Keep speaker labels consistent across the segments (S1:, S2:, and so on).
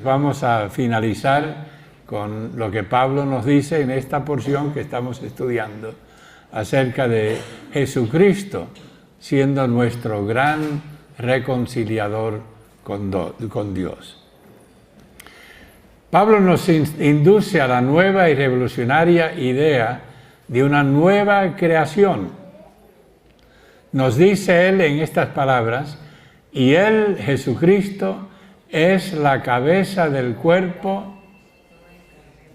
S1: Vamos a finalizar con lo que Pablo nos dice en esta porción que estamos estudiando acerca de Jesucristo siendo nuestro gran reconciliador con Dios. Pablo nos induce a la nueva y revolucionaria idea de una nueva creación. Nos dice él en estas palabras: y él, Jesucristo, es la cabeza del cuerpo,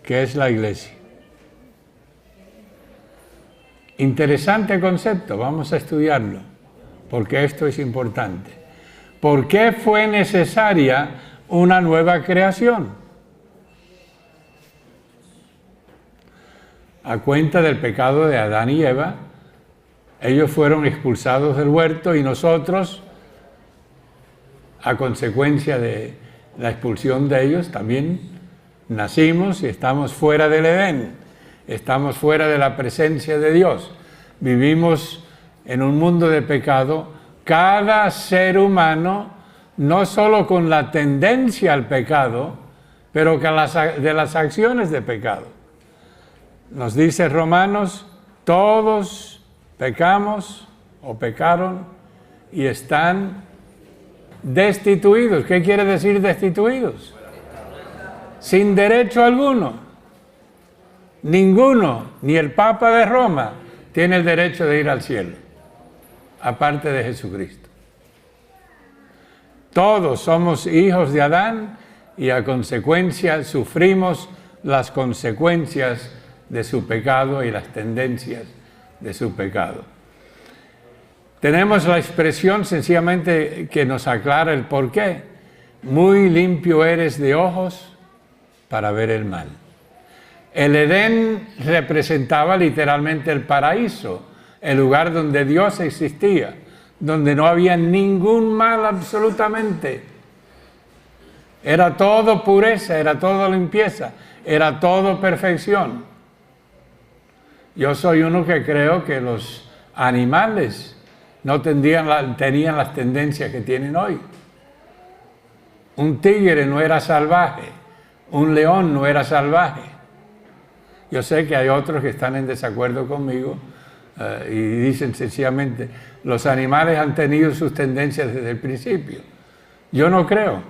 S1: que es la iglesia. Interesante concepto, vamos a estudiarlo, porque esto es importante. ¿Por qué fue necesaria una nueva creación? A cuenta del pecado de Adán y Eva, ellos fueron expulsados del huerto y nosotros, a consecuencia de la expulsión de ellos, también nacimos y estamos fuera del Edén, estamos fuera de la presencia de Dios, vivimos en un mundo de pecado. Cada ser humano, no solo con la tendencia al pecado, pero que de las acciones de pecado. Nos dice Romanos: todos pecamos o pecaron y están destituidos. ¿Qué quiere decir destituidos? Sin derecho alguno. Ninguno, ni el Papa de Roma, tiene el derecho de ir al cielo, aparte de Jesucristo. Todos somos hijos de Adán y a consecuencia sufrimos las consecuencias de su pecado y las tendencias de su pecado. Tenemos la expresión sencillamente que nos aclara el porqué. Muy limpio eres de ojos para ver el mal. El Edén representaba literalmente el paraíso, el lugar donde Dios existía, donde no había ningún mal absolutamente. Era todo pureza, era todo limpieza, era todo perfección. Yo soy uno que creo que los animales no tenían las tendencias que tienen hoy. Un tigre no era salvaje, un león no era salvaje. Yo sé que hay otros que están en desacuerdo conmigo y dicen sencillamente: los animales han tenido sus tendencias desde el principio. Yo no creo.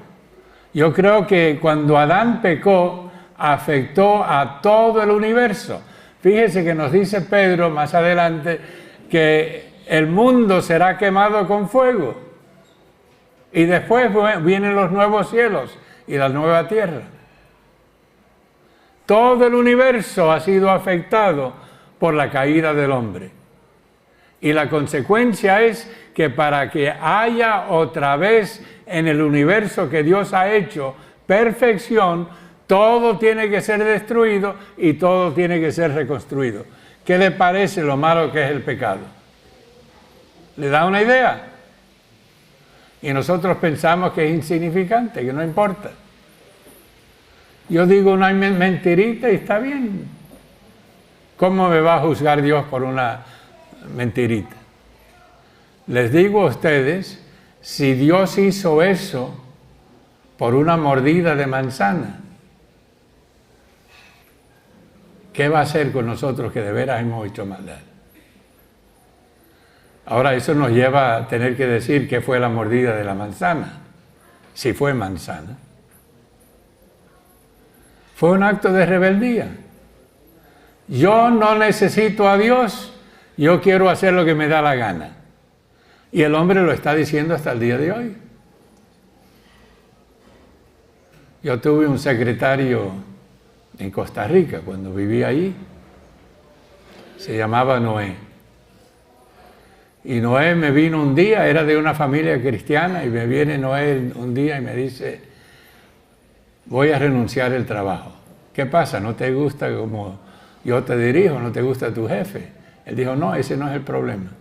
S1: Yo creo que cuando Adán pecó, afectó a todo el universo. Fíjese que nos dice Pedro más adelante que el mundo será quemado con fuego y después vienen los nuevos cielos y la nueva tierra. Todo el universo ha sido afectado por la caída del hombre. Y la consecuencia es que para que haya otra vez en el universo que Dios ha hecho perfección, todo tiene que ser destruido y todo tiene que ser reconstruido. ¿Qué le parece lo malo que es el pecado? ¿Le da una idea? Y nosotros pensamos que es insignificante, que no importa. Yo digo una mentirita y está bien. ¿Cómo me va a juzgar Dios por una mentirita? Les digo a ustedes, si Dios hizo eso por una mordida de manzana, ¿qué va a hacer con nosotros que de veras hemos hecho maldad? Ahora eso nos lleva a tener que decir qué fue la mordida de la manzana, si fue manzana. Fue un acto de rebeldía. Yo no necesito a Dios, yo quiero hacer lo que me da la gana. Y el hombre lo está diciendo hasta el día de hoy. Yo tuve un secretario en Costa Rica cuando vivía allí. Se llamaba Noé. Y Noé me vino un día, era de una familia cristiana, y me viene Noé un día y me dice: voy a renunciar al trabajo. ¿Qué pasa? ¿No te gusta como yo te dirijo? ¿No te gusta tu jefe? Él dijo: no, ese no es el problema.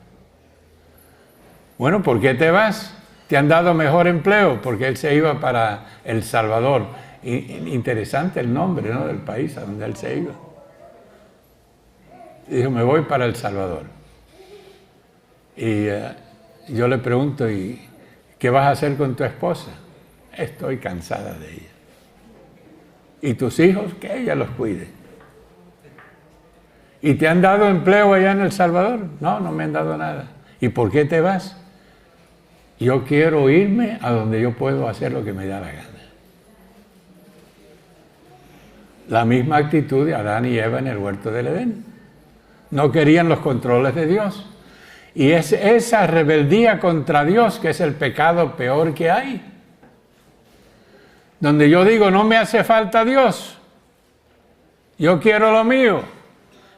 S1: Bueno, ¿por qué te vas? ¿Te han dado mejor empleo? Porque él se iba para El Salvador. Interesante el nombre, ¿no?, del país a donde él se iba. Y dijo: me voy para El Salvador. Y yo le pregunto: ¿y qué vas a hacer con tu esposa? Estoy cansada de ella. Y tus hijos, que ella los cuide. ¿Y te han dado empleo allá en El Salvador? No, no me han dado nada. ¿Y por qué te vas? Yo quiero irme a donde yo puedo hacer lo que me da la gana. La misma actitud de Adán y Eva en el huerto del Edén. No querían los controles de Dios. Y es esa rebeldía contra Dios que es el pecado peor que hay. Donde yo digo, no me hace falta Dios. Yo quiero lo mío.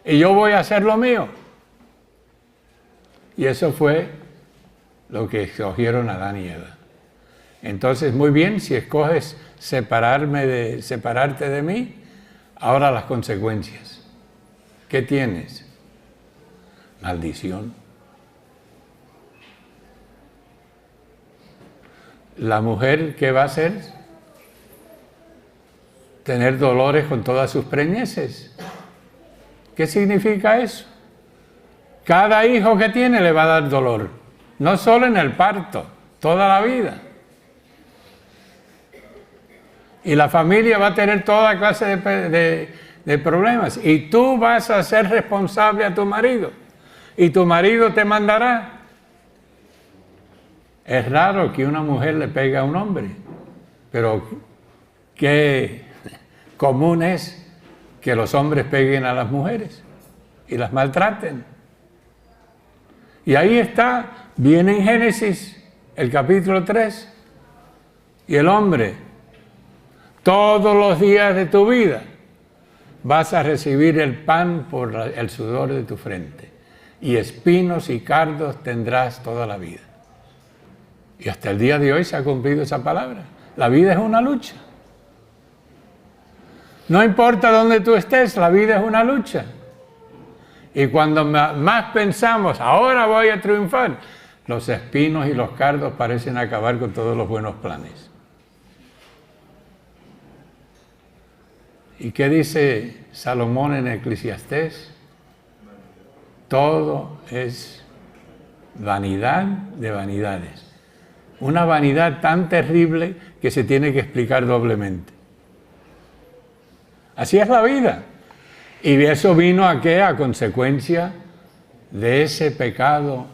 S1: Y yo voy a hacer lo mío. Y eso fue lo que escogieron Adán y Eva. Entonces, muy bien, si escoges separarte de mí, ahora las consecuencias. ¿Qué tienes? Maldición. La mujer, ¿qué va a hacer? Tener dolores con todas sus preñeces. ¿Qué significa eso? Cada hijo que tiene le va a dar dolor. No solo en el parto, toda la vida. Y la familia va a tener toda clase de problemas. Y tú vas a ser responsable a tu marido. Y tu marido te mandará. Es raro que una mujer le pegue a un hombre. Pero qué común es que los hombres peguen a las mujeres y las maltraten. Y ahí está, viene en Génesis, el capítulo 3, y el hombre, todos los días de tu vida, vas a recibir el pan por el sudor de tu frente, y espinos y cardos tendrás toda la vida. Y hasta el día de hoy se ha cumplido esa palabra. La vida es una lucha. No importa dónde tú estés, la vida es una lucha. Y cuando más pensamos, ahora voy a triunfar, los espinos y los cardos parecen acabar con todos los buenos planes. ¿Y qué dice Salomón en Eclesiastés? Todo es vanidad de vanidades. Una vanidad tan terrible que se tiene que explicar doblemente. Así es la vida. Y eso vino a qué? A consecuencia de ese pecado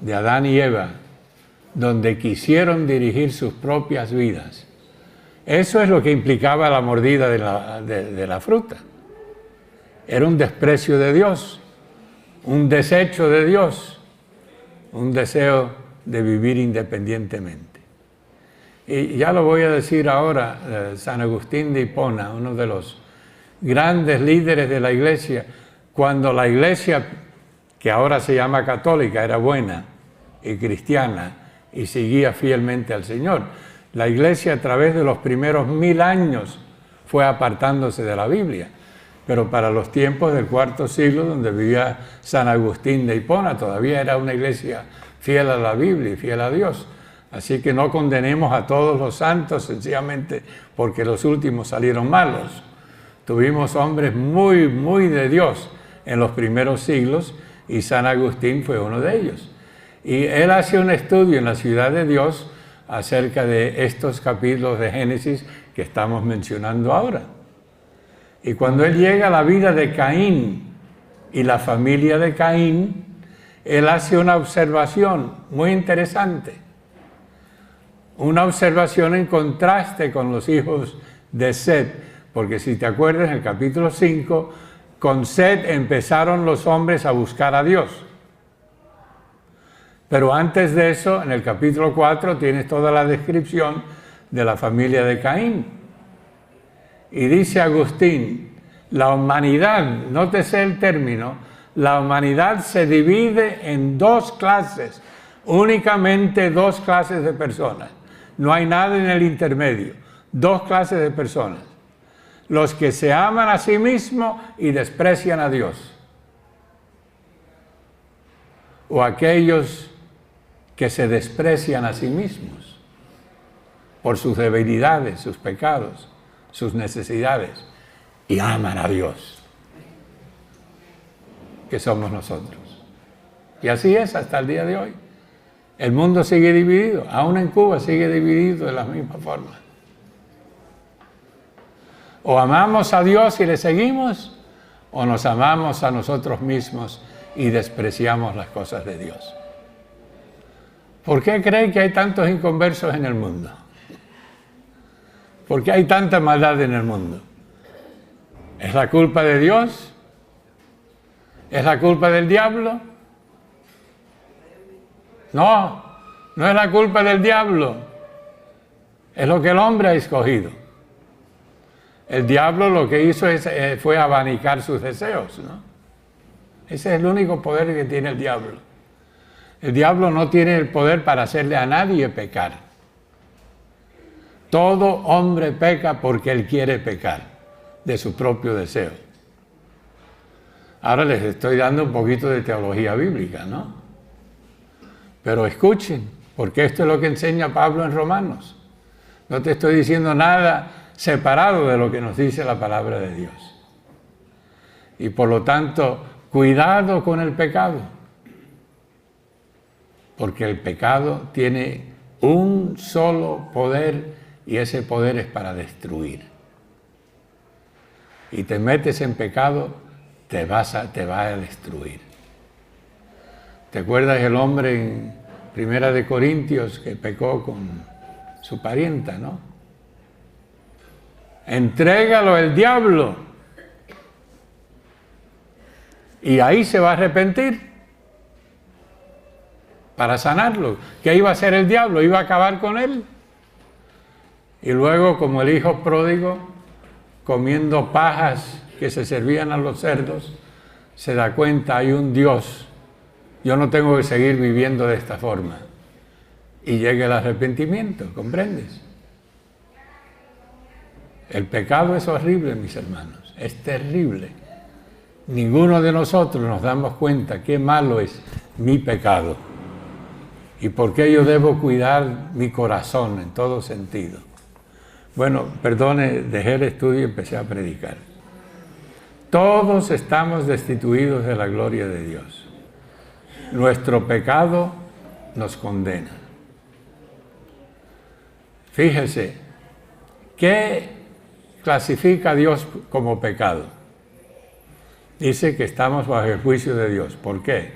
S1: de Adán y Eva, donde quisieron dirigir sus propias vidas. Eso es lo que implicaba la mordida de la fruta. Era un desprecio de Dios, un desecho de Dios, un deseo de vivir independientemente. Y ya lo voy a decir ahora, San Agustín de Hipona, uno de los grandes líderes de la iglesia, cuando la iglesia, que ahora se llama católica, era buena y cristiana y seguía fielmente al Señor. La iglesia a través de los primeros 1000 años fue apartándose de la Biblia, pero para los tiempos del IV siglo, donde vivía San Agustín de Hipona, todavía era una iglesia fiel a la Biblia y fiel a Dios. Así que no condenemos a todos los santos sencillamente porque los últimos salieron malos. Tuvimos hombres muy, muy de Dios en los primeros siglos y San Agustín fue uno de ellos. Y él hace un estudio en la Ciudad de Dios acerca de estos capítulos de Génesis que estamos mencionando ahora. Y cuando él llega a la vida de Caín y la familia de Caín, él hace una observación muy interesante. Una observación en contraste con los hijos de Set, porque si te acuerdas, en el capítulo 5, con Set empezaron los hombres a buscar a Dios. Pero antes de eso, en el capítulo 4, tienes toda la descripción de la familia de Caín. Y dice Agustín, la humanidad, nótese el término, la humanidad se divide en dos clases, únicamente dos clases de personas. No hay nada en el intermedio, dos clases de personas. Los que se aman a sí mismos y desprecian a Dios. O aquellos que se desprecian a sí mismos por sus debilidades, sus pecados, sus necesidades y aman a Dios, que somos nosotros. Y así es hasta el día de hoy. El mundo sigue dividido, aún en Cuba sigue dividido de la misma forma. O amamos a Dios y le seguimos, o nos amamos a nosotros mismos y despreciamos las cosas de Dios. ¿Por qué creen que hay tantos inconversos en el mundo? ¿Por qué hay tanta maldad en el mundo? ¿Es la culpa de Dios? ¿Es la culpa del diablo? No, no es la culpa del diablo. Es lo que el hombre ha escogido. El diablo lo que hizo fue abanicar sus deseos, ¿no? Ese es el único poder que tiene el diablo. El diablo no tiene el poder para hacerle a nadie pecar. Todo hombre peca porque él quiere pecar, de su propio deseo. Ahora les estoy dando un poquito de teología bíblica, ¿no? Pero escuchen, porque esto es lo que enseña Pablo en Romanos. No te estoy diciendo nada separado de lo que nos dice la palabra de Dios. Y por lo tanto, cuidado con el pecado. Porque el pecado tiene un solo poder y ese poder es para destruir. Y te metes en pecado, te va a destruir. ¿Te acuerdas el hombre en Primera de Corintios que pecó con su parienta, no? Entrégalo al diablo. Y ahí se va a arrepentir. Para sanarlo. ¿Qué iba a hacer el diablo? Iba a acabar con él. Y luego, como el hijo pródigo, comiendo pajas que se servían a los cerdos, se da cuenta, hay un Dios. Yo no tengo que seguir viviendo de esta forma. Y llega el arrepentimiento, ¿comprendes? El pecado es horrible, mis hermanos, es terrible. Ninguno de nosotros nos damos cuenta qué malo es mi pecado y por qué yo debo cuidar mi corazón en todo sentido. Bueno, perdone, dejé el estudio y empecé a predicar. Todos estamos destituidos de la gloria de Dios. Nuestro pecado nos condena. Fíjese, ¿qué clasifica a Dios como pecado? Dice que estamos bajo el juicio de Dios. ¿Por qué?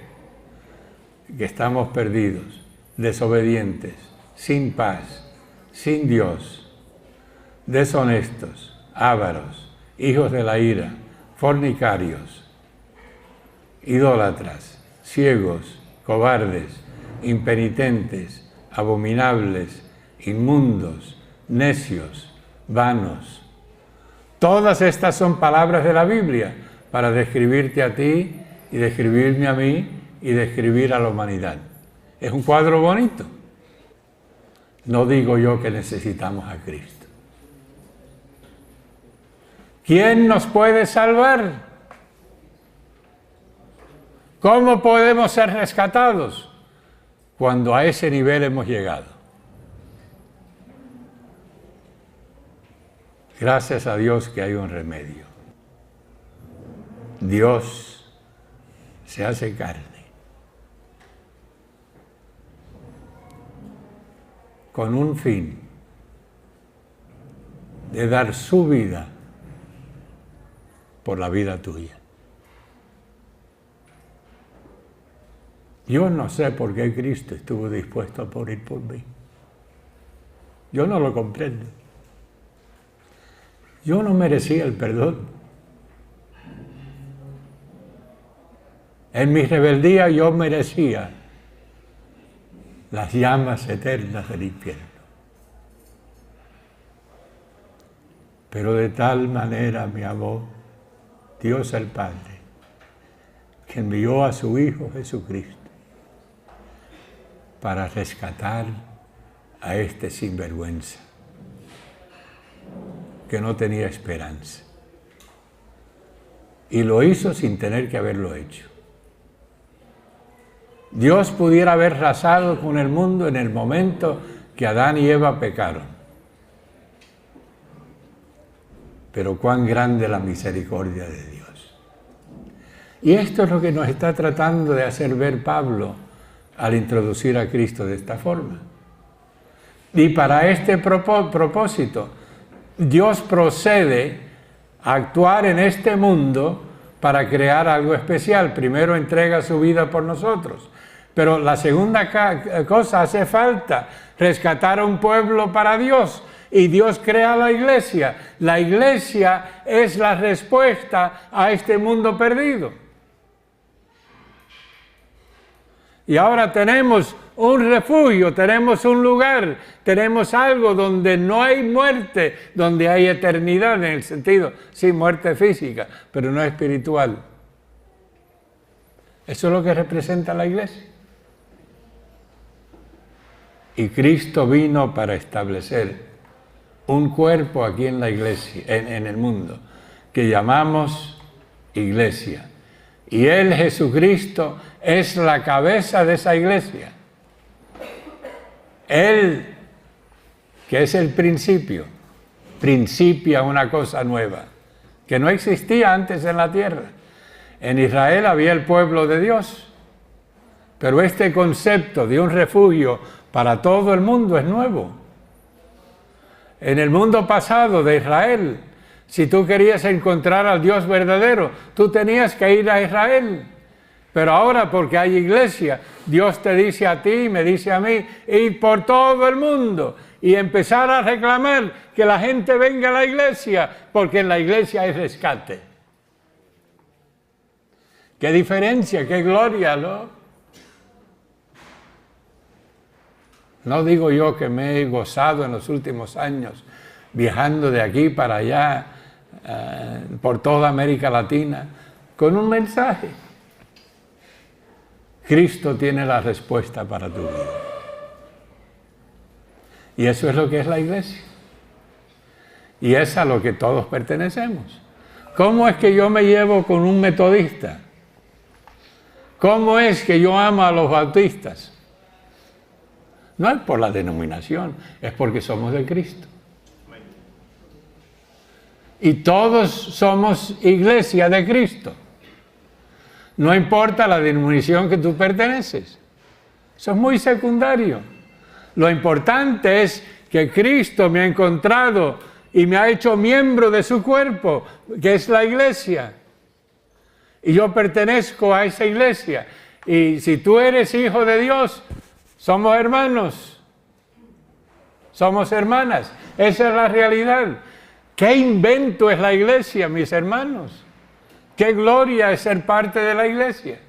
S1: Que estamos perdidos, desobedientes, sin paz, sin Dios, deshonestos, ávaros, hijos de la ira, fornicarios, idólatras, ciegos, cobardes, impenitentes, abominables, inmundos, necios, vanos. Todas estas son palabras de la Biblia para describirte a ti y describirme a mí y describir a la humanidad. Es un cuadro bonito. No digo yo que necesitamos a Cristo. ¿Quién nos puede salvar? ¿Cómo podemos ser rescatados cuando a ese nivel hemos llegado? Gracias a Dios que hay un remedio. Dios se hace carne con un fin de dar su vida por la vida tuya. Yo no sé por qué Cristo estuvo dispuesto a morir por mí. Yo no lo comprendo. Yo no merecía el perdón. En mi rebeldía yo merecía las llamas eternas del infierno. Pero de tal manera me amó Dios el Padre, que envió a su Hijo Jesucristo para rescatar a este sinvergüenza, que no tenía esperanza. Y lo hizo sin tener que haberlo hecho. Dios pudiera haber arrasado con el mundo en el momento que Adán y Eva pecaron. Pero cuán grande la misericordia de Dios. Y esto es lo que nos está tratando de hacer ver Pablo al introducir a Cristo de esta forma. Y para este propósito, Dios procede a actuar en este mundo para crear algo especial. Primero entrega su vida por nosotros. Pero la segunda cosa, hace falta rescatar a un pueblo para Dios. Y Dios crea la iglesia. La iglesia es la respuesta a este mundo perdido. Y ahora tenemos un refugio, tenemos un lugar, tenemos algo donde no hay muerte, donde hay eternidad en el sentido, sí, muerte física, pero no espiritual. Eso es lo que representa la iglesia. Y Cristo vino para establecer un cuerpo aquí en la iglesia, en el mundo, que llamamos iglesia. Y Él, Jesucristo, es la cabeza de esa iglesia. Él, que es el principio, principia una cosa nueva, que no existía antes en la tierra. En Israel había el pueblo de Dios, pero este concepto de un refugio para todo el mundo es nuevo. En el mundo pasado de Israel, si tú querías encontrar al Dios verdadero, tú tenías que ir a Israel. Pero ahora, porque hay iglesia, Dios te dice a ti, me dice a mí, ir por todo el mundo y empezar a reclamar que la gente venga a la iglesia, porque en la iglesia hay rescate. ¡Qué diferencia, qué gloria, ¿no? No digo yo que me he gozado en los últimos años viajando de aquí para allá, por toda América Latina, con un mensaje. Cristo tiene la respuesta para tu vida. Y eso es lo que es la iglesia. Y es a lo que todos pertenecemos. ¿Cómo es que yo me llevo con un metodista? ¿Cómo es que yo amo a los bautistas? No es por la denominación, es porque somos de Cristo. Y todos somos iglesia de Cristo. No importa la denominación que tú perteneces. Eso es muy secundario. Lo importante es que Cristo me ha encontrado y me ha hecho miembro de su cuerpo, que es la iglesia. Y yo pertenezco a esa iglesia. Y si tú eres hijo de Dios, somos hermanos. Somos hermanas. Esa es la realidad. ¿Qué invento es la iglesia, mis hermanos? ¡Qué gloria es ser parte de la iglesia!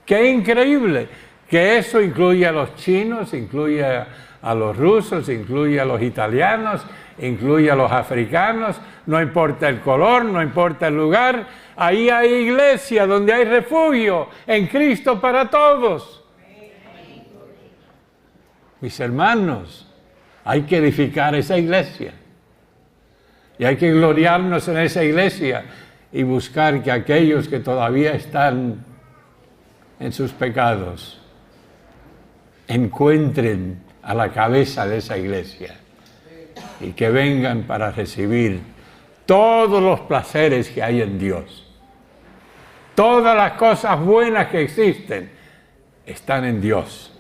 S1: ¡Qué increíble! Que eso incluye a los chinos, incluye a los rusos, incluye a los italianos, incluye a los africanos, no importa el color, no importa el lugar, ahí hay iglesia donde hay refugio en Cristo para todos. Mis hermanos, hay que edificar esa iglesia y hay que gloriarnos en esa iglesia y buscar que aquellos que todavía están en sus pecados encuentren a la cabeza de esa iglesia y que vengan para recibir todos los placeres que hay en Dios. Todas las cosas buenas que existen están en Dios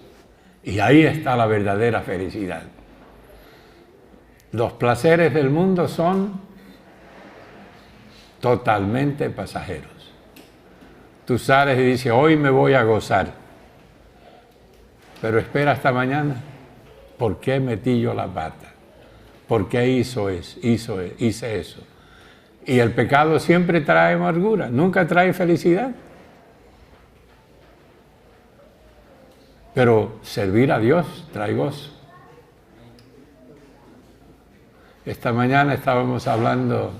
S1: y ahí está la verdadera felicidad. Los placeres del mundo son totalmente pasajeros. Tú sales y dices, hoy me voy a gozar, pero espera hasta mañana. ¿Por qué metí yo la pata? ¿Por qué hice eso? Y el pecado siempre trae amargura, nunca trae felicidad. Pero servir a Dios trae gozo. Esta mañana estábamos hablando,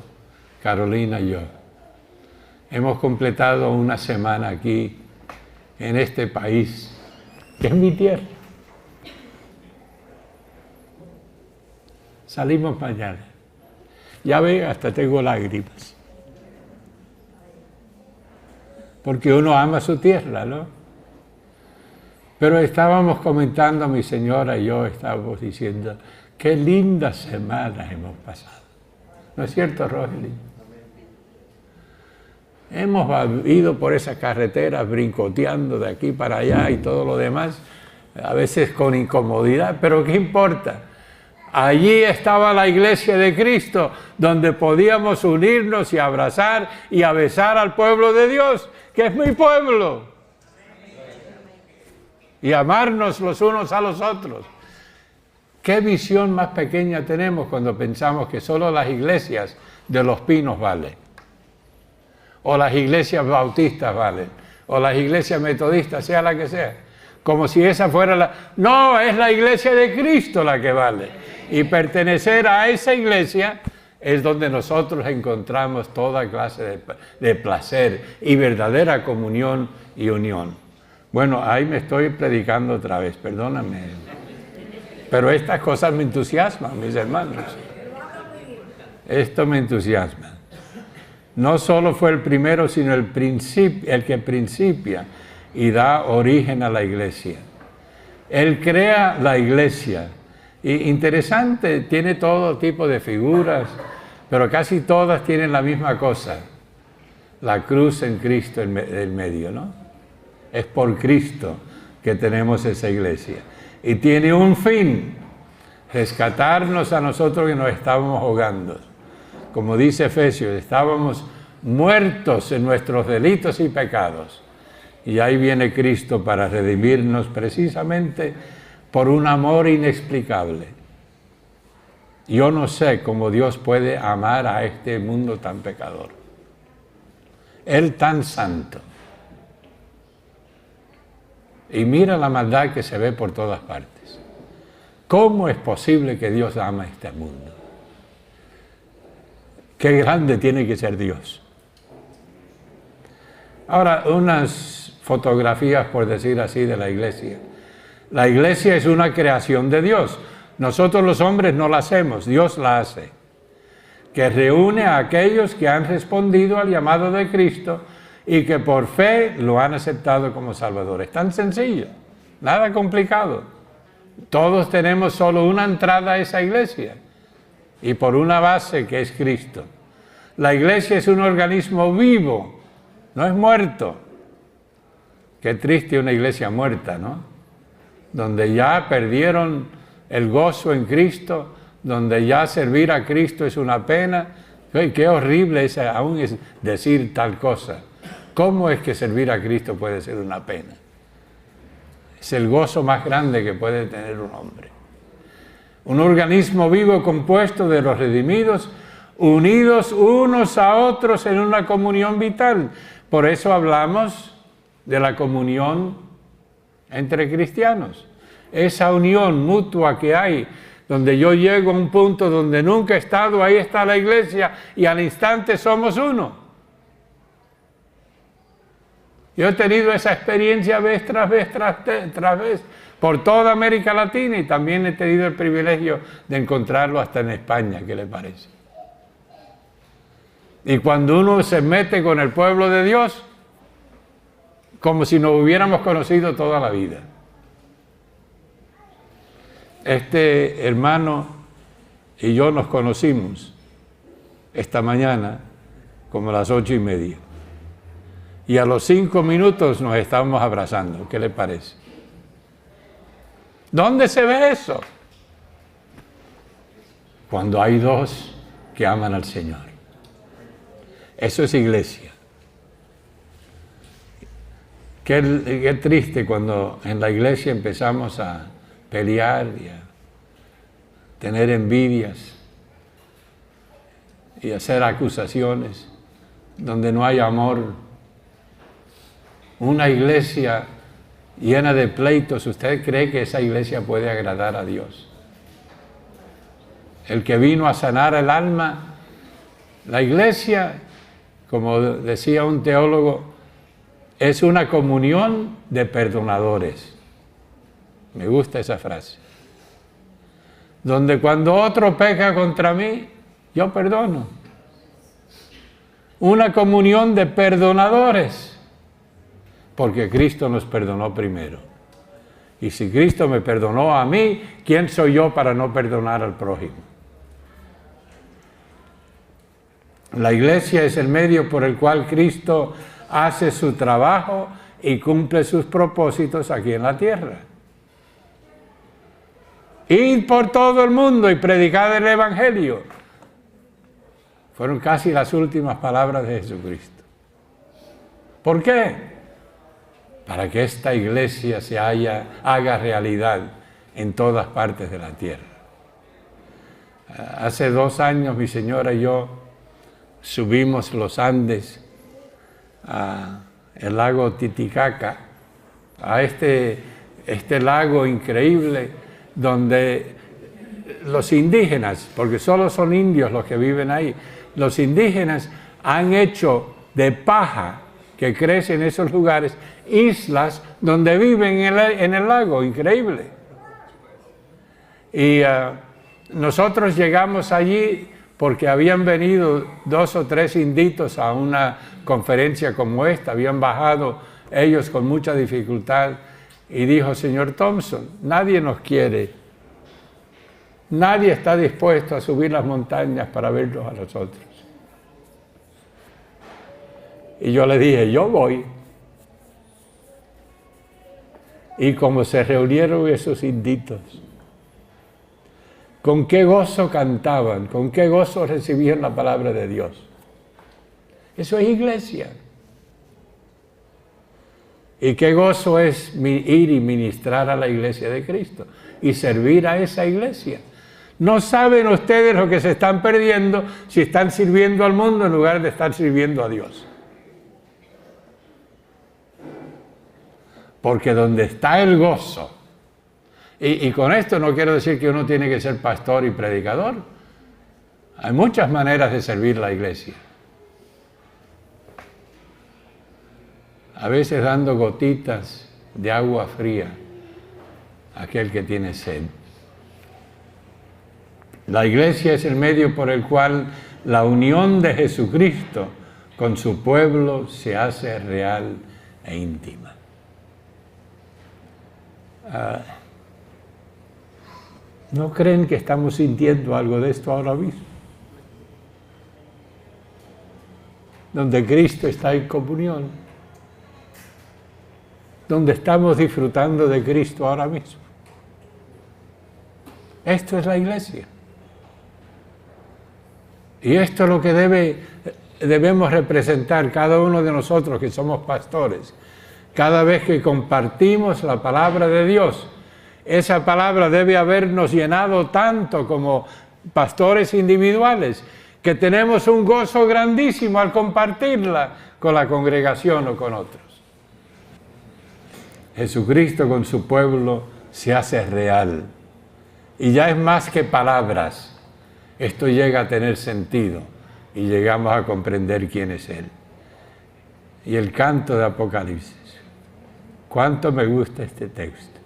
S1: Carolina y yo. Hemos completado una semana aquí, en este país, que es mi tierra. Salimos mañana. Ya ve, hasta tengo lágrimas. Porque uno ama su tierra, ¿no? Pero estábamos comentando, mi señora y yo estábamos diciendo, qué lindas semanas hemos pasado. ¿No es cierto, Rosely? Hemos ido por esas carreteras brincoteando de aquí para allá y todo lo demás, a veces con incomodidad, pero ¿qué importa? Allí estaba la iglesia de Cristo, donde podíamos unirnos y abrazar y a besar al pueblo de Dios, que es mi pueblo. Y amarnos los unos a los otros. ¿Qué visión más pequeña tenemos cuando pensamos que solo las iglesias de los pinos valen? O las iglesias bautistas valen, o las iglesias metodistas, sea la que sea. Como si esa fuera la... No, es la iglesia de Cristo la que vale. Y pertenecer a esa iglesia es donde nosotros encontramos toda clase de placer y verdadera comunión y unión. Bueno, ahí me estoy predicando otra vez, perdóname. Pero estas cosas me entusiasman, mis hermanos. Esto me entusiasma. No solo fue el primero, sino el que principia y da origen a la iglesia. Él crea la iglesia. Y interesante, tiene todo tipo de figuras, pero casi todas tienen la misma cosa. La cruz en Cristo en el medio, ¿no? Es por Cristo que tenemos esa iglesia. Y tiene un fin, rescatarnos a nosotros que nos estábamos ahogando. Como dice Efesios, estábamos muertos en nuestros delitos y pecados. Y ahí viene Cristo para redimirnos precisamente por un amor inexplicable. Yo no sé cómo Dios puede amar a este mundo tan pecador. Él tan santo. Y mira la maldad que se ve por todas partes. ¿Cómo es posible que Dios ama a este mundo? Qué grande tiene que ser Dios. Ahora, unas fotografías, por decir así, de la iglesia. La iglesia es una creación de Dios. Nosotros los hombres no la hacemos, Dios la hace. Que reúne a aquellos que han respondido al llamado de Cristo y que por fe lo han aceptado como Salvador. Es tan sencillo, nada complicado. Todos tenemos solo una entrada a esa iglesia y por una base que es Cristo. La iglesia es un organismo vivo, no es muerto. Qué triste una iglesia muerta, ¿no? Donde ya perdieron el gozo en Cristo, donde ya servir a Cristo es una pena. Qué horrible es aún es decir tal cosa. ¿Cómo es que servir a Cristo puede ser una pena? Es el gozo más grande que puede tener un hombre. Un organismo vivo compuesto de los redimidos, unidos unos a otros en una comunión vital. Por eso hablamos de la comunión entre cristianos. Esa unión mutua que hay, donde yo llego a un punto donde nunca he estado, ahí está la iglesia y al instante somos uno. Yo he tenido esa experiencia vez tras vez, tras vez, por toda América Latina y también he tenido el privilegio de encontrarlo hasta en España, ¿qué le parece? Y cuando uno se mete con el pueblo de Dios, como si nos hubiéramos conocido toda la vida. Este hermano y yo nos conocimos esta mañana como a las 8:30. Y a los 5 minutos nos estábamos abrazando. ¿Qué le parece? ¿Dónde se ve eso? Cuando hay dos que aman al Señor. Eso es iglesia. Qué triste cuando en la iglesia empezamos a pelear y a tener envidias y hacer acusaciones donde no hay amor. Una iglesia llena de pleitos, ¿usted cree que esa iglesia puede agradar a Dios? El que vino a sanar el alma, la iglesia, como decía un teólogo, es una comunión de perdonadores. Me gusta esa frase. Donde cuando otro peca contra mí, yo perdono. Una comunión de perdonadores. Porque Cristo nos perdonó primero. Y si Cristo me perdonó a mí, ¿quién soy yo para no perdonar al prójimo? La iglesia es el medio por el cual Cristo hace su trabajo y cumple sus propósitos aquí en la tierra. id por todo el mundo y predicad el Evangelio. Fueron casi las últimas palabras de Jesucristo. ¿Por qué? Para que esta iglesia haga realidad en todas partes de la tierra. Hace 2 años mi señora y yo subimos los Andes al lago Titicaca, a este lago increíble donde los indígenas, porque solo son indios los que viven ahí, los indígenas han hecho de paja que crece en esos lugares islas donde viven en el lago, increíble. Y nosotros llegamos allí porque habían venido 2 o 3 inditos a una conferencia como esta, habían bajado ellos con mucha dificultad y dijo, señor Thompson, nadie nos quiere, nadie está dispuesto a subir las montañas para verlos a nosotros. Y yo le dije, yo voy. Y como se reunieron esos inditos, con qué gozo cantaban, con qué gozo recibían la palabra de Dios. Eso es iglesia. Y qué gozo es ir y ministrar a la iglesia de Cristo y servir a esa iglesia. No saben ustedes lo que se están perdiendo si están sirviendo al mundo en lugar de estar sirviendo a Dios. Porque donde está el gozo, y con esto no quiero decir que uno tiene que ser pastor y predicador. Hay muchas maneras de servir la iglesia. A veces dando gotitas de agua fría a aquel que tiene sed. La iglesia es el medio por el cual la unión de Jesucristo con su pueblo se hace real e íntima. ¿No creen que estamos sintiendo algo de esto ahora mismo? Donde Cristo está en comunión, donde estamos disfrutando de Cristo ahora mismo. Esto es la iglesia. Y esto es lo que debemos representar cada uno de nosotros que somos pastores. Cada vez que compartimos la palabra de Dios, esa palabra debe habernos llenado tanto como pastores individuales, que tenemos un gozo grandísimo al compartirla con la congregación o con otros. Jesucristo con su pueblo se hace real. Y ya es más que palabras. Esto llega a tener sentido y llegamos a comprender quién es Él. Y el canto de Apocalipsis. Cuánto me gusta este texto.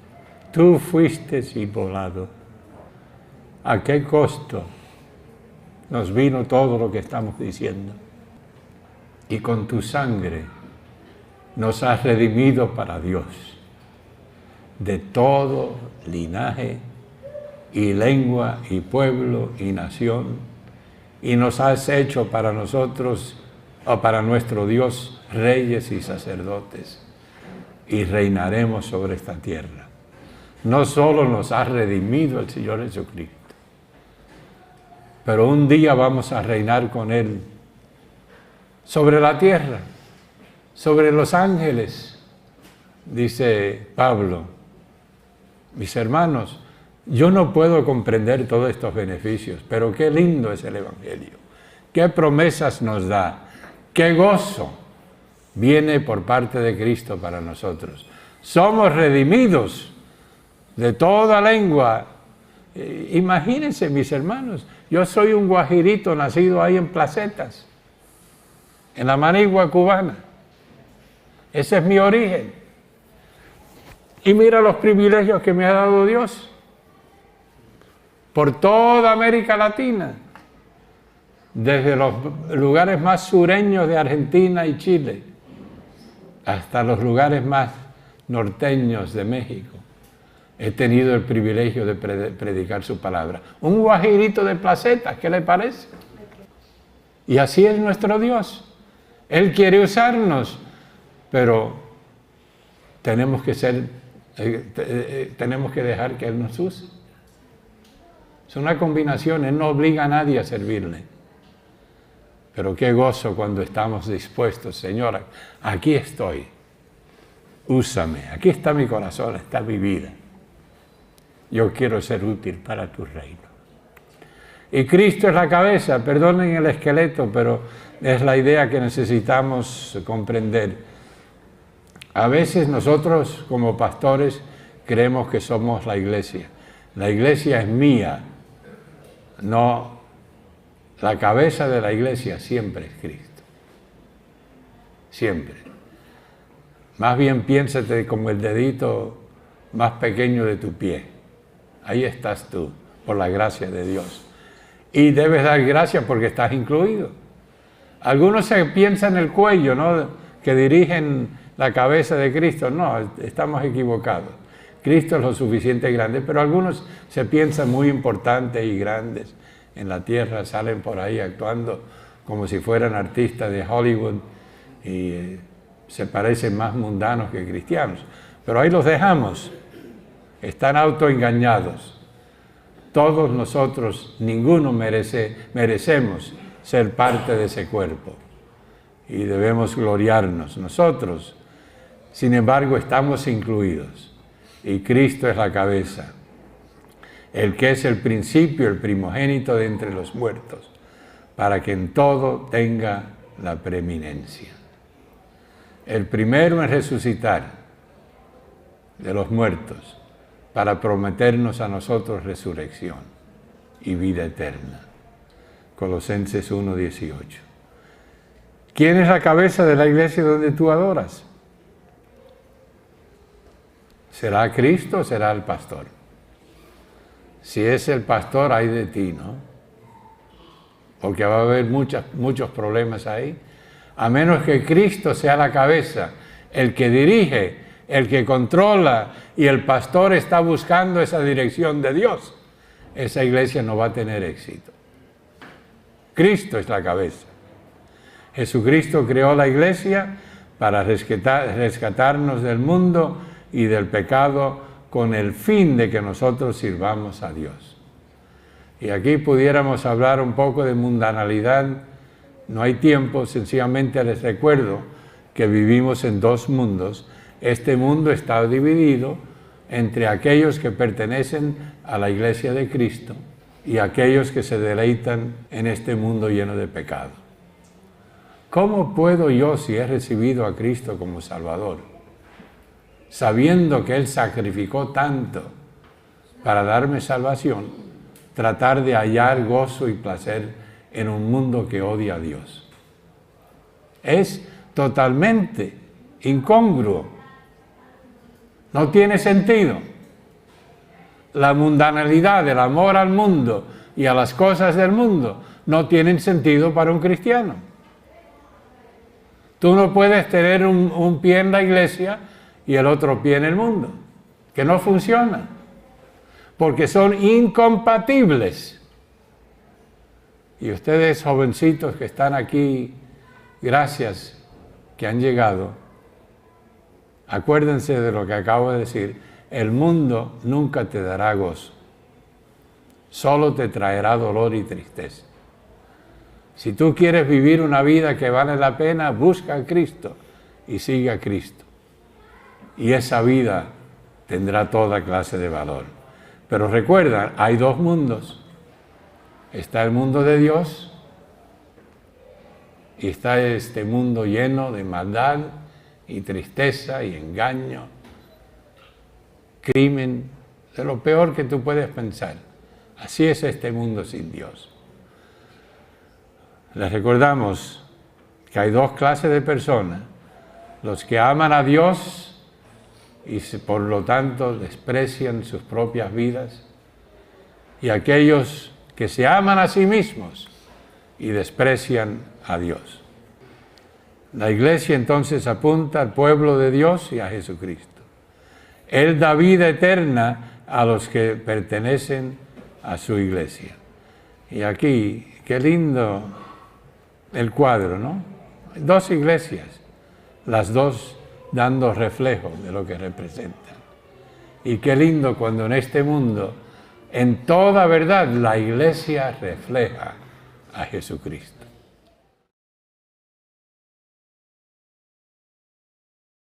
S1: Tú fuiste inmolado. ¿A qué costo nos vino todo lo que estamos diciendo? Y con tu sangre nos has redimido para Dios, de todo linaje y lengua y pueblo y nación, y nos has hecho para nosotros, o para nuestro Dios, reyes y sacerdotes, y reinaremos sobre esta tierra. No solo nos ha redimido el Señor Jesucristo, pero un día vamos a reinar con Él sobre la tierra, sobre los ángeles. Dice Pablo, mis hermanos, yo no puedo comprender todos estos beneficios, pero qué lindo es el Evangelio, qué promesas nos da, qué gozo viene por parte de Cristo para nosotros. Somos redimidos de toda lengua. Imagínense, mis hermanos, yo soy un guajirito nacido ahí en Placetas, en la Manigua cubana. Ese es mi origen. Y mira los privilegios que me ha dado Dios por toda América Latina, desde los lugares más sureños de Argentina y Chile hasta los lugares más norteños de México. He tenido el privilegio de predicar su palabra. Un guajirito de Placetas, ¿qué le parece? Y así es nuestro Dios. Él quiere usarnos, pero tenemos que dejar que Él nos use. Es una combinación, Él no obliga a nadie a servirle. Pero qué gozo cuando estamos dispuestos, Señor, aquí estoy, úsame, aquí está mi corazón, está mi vida. Yo quiero ser útil para tu reino. Y Cristo es la cabeza, perdonen el esqueleto, pero es la idea que necesitamos comprender. A veces nosotros como pastores creemos que somos la iglesia. La iglesia es mía, no, la cabeza de la iglesia siempre es Cristo. Siempre. Más bien piénsate como el dedito más pequeño de tu pie. Ahí estás tú, por la gracia de Dios. Y debes dar gracias porque estás incluido. Algunos se piensan en el cuello, ¿no?, que dirigen la cabeza de Cristo. No, estamos equivocados. Cristo es lo suficiente grande, pero algunos se piensan muy importantes y grandes en la tierra, salen por ahí actuando como si fueran artistas de Hollywood y se parecen más mundanos que cristianos. Pero ahí los dejamos, están autoengañados. Todos nosotros, ninguno merecemos ser parte de ese cuerpo y debemos gloriarnos. Nosotros, sin embargo, estamos incluidos y Cristo es la cabeza, el que es el principio, el primogénito de entre los muertos, para que en todo tenga la preeminencia. El primero en resucitar de los muertos, para prometernos a nosotros resurrección y vida eterna. Colosenses 1:18. ¿Quién es la cabeza de la iglesia donde tú adoras? ¿Será Cristo o será el pastor? Si es el pastor, ay de ti, ¿no? Porque va a haber muchos problemas ahí. A menos que Cristo sea la cabeza, el que dirige, el que controla, y el pastor está buscando esa dirección de Dios, esa iglesia no va a tener éxito. Cristo es la cabeza. Jesucristo creó la iglesia para rescatarnos del mundo y del pecado con el fin de que nosotros sirvamos a Dios. Y aquí pudiéramos hablar un poco de mundanalidad. No hay tiempo, sencillamente les recuerdo que vivimos en dos mundos. Este mundo está dividido entre aquellos que pertenecen a la iglesia de Cristo y aquellos que se deleitan en este mundo lleno de pecado. ¿Cómo puedo yo, si he recibido a Cristo como Salvador, sabiendo que Él sacrificó tanto para darme salvación, tratar de hallar gozo y placer en un mundo que odia a Dios? Es totalmente incongruo. No tiene sentido. La mundanalidad, el amor al mundo y a las cosas del mundo no tienen sentido para un cristiano. Tú no puedes tener un pie en la iglesia y el otro pie en el mundo, que no funciona, porque son incompatibles. Y ustedes, jovencitos que están aquí, gracias que han llegado, acuérdense de lo que acabo de decir. El mundo nunca te dará gozo, solo te traerá dolor y tristeza. Si tú quieres vivir una vida que vale la pena, busca a Cristo y sigue a Cristo. Y esa vida tendrá toda clase de valor. Pero recuerda, hay dos mundos. Está el mundo de Dios y está este mundo lleno de maldad y tristeza y engaño, crimen, de lo peor que tú puedes pensar. Así es este mundo sin Dios. Les recordamos que hay dos clases de personas: los que aman a Dios y por lo tanto desprecian sus propias vidas, y aquellos que se aman a sí mismos y desprecian a Dios. La iglesia entonces apunta al pueblo de Dios y a Jesucristo. Él da vida eterna a los que pertenecen a su iglesia. Y aquí, qué lindo el cuadro, ¿no? Dos iglesias, las dos dando reflejo de lo que representan. Y qué lindo cuando en este mundo En toda verdad, la iglesia refleja a Jesucristo.